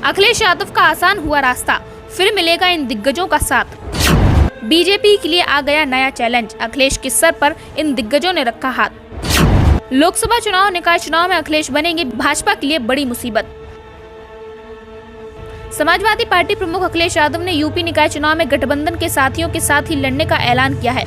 अखिलेश यादव का आसान हुआ रास्ता, फिर मिलेगा इन दिग्गजों का साथ। बीजेपी के लिए आ गया नया चैलेंज, अखिलेश के सर पर इन दिग्गजों ने रखा हाथ। लोकसभा चुनाव, निकाय चुनाव में अखिलेश बनेंगे भाजपा के लिए बड़ी मुसीबत। समाजवादी पार्टी प्रमुख अखिलेश यादव ने यूपी निकाय चुनाव में गठबंधन के साथियों के साथ ही लड़ने का ऐलान किया है।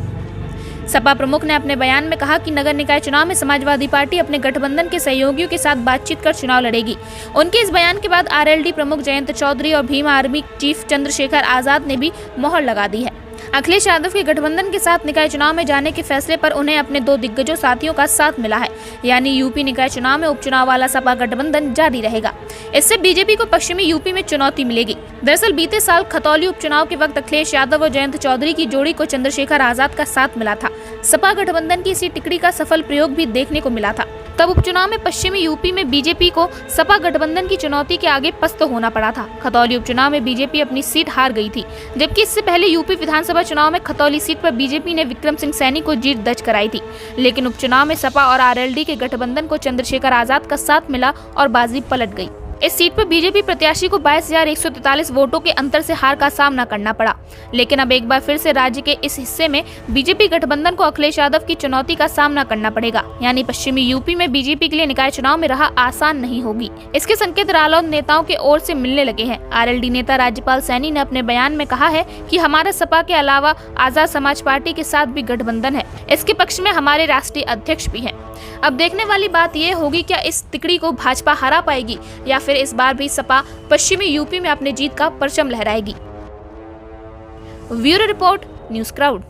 सपा प्रमुख ने अपने बयान में कहा कि नगर निकाय चुनाव में समाजवादी पार्टी अपने गठबंधन के सहयोगियों के साथ बातचीत कर चुनाव लड़ेगी। उनके इस बयान के बाद आरएलडी प्रमुख जयंत चौधरी और भीम आर्मी चीफ चंद्रशेखर आजाद ने भी मोहर लगा दी है। अखिलेश यादव के गठबंधन के साथ निकाय चुनाव में जाने के फैसले पर उन्हें अपने दो दिग्गजों साथियों का साथ मिला है, यानी यूपी निकाय चुनाव में उपचुनाव वाला सपा गठबंधन जारी रहेगा। इससे बीजेपी को पश्चिमी यूपी में चुनौती मिलेगी। दरअसल बीते साल खतौली उपचुनाव के वक्त अखिलेश यादव और जयंत चौधरी की जोड़ी को चंद्रशेखर आजाद का साथ मिला था। सपा गठबंधन की इसी टिकड़ी का सफल प्रयोग भी देखने को मिला था। तब उपचुनाव में पश्चिमी यूपी में बीजेपी को सपा गठबंधन की चुनौती के आगे पस्त होना पड़ा था। खतौली उपचुनाव में बीजेपी अपनी सीट हार गई थी, जबकि इससे पहले यूपी विधानसभा चुनाव में खतौली सीट पर बीजेपी ने विक्रम सिंह सैनी को जीत दर्ज कराई थी। लेकिन उपचुनाव में सपा और आरएलडी के गठबंधन को चंद्रशेखर आजाद का साथ मिला और बाजी पलट गई। इस सीट पर बीजेपी प्रत्याशी को 22,143 वोटों के अंतर से हार का सामना करना पड़ा। लेकिन अब एक बार फिर से राज्य के इस हिस्से में बीजेपी गठबंधन को अखिलेश यादव की चुनौती का सामना करना पड़ेगा, यानी पश्चिमी यूपी में बीजेपी के लिए निकाय चुनाव में राह आसान नहीं होगी। इसके संकेत रालोद नेताओं के ओर से मिलने लगे हैं। आरएलडी नेता राज्यपाल सैनी ने अपने बयान में कहा है कि हमारा सपा के अलावा आजाद समाज पार्टी के साथ भी गठबंधन है। इसके पक्ष में हमारे राष्ट्रीय अध्यक्ष भी हैं। अब देखने वाली बात यह होगी क्या इस तिकड़ी को भाजपा हरा पाएगी या फिर इस बार भी सपा पश्चिमी यूपी में अपनी जीत का परचम लहराएगी। Bureau report, news crowd.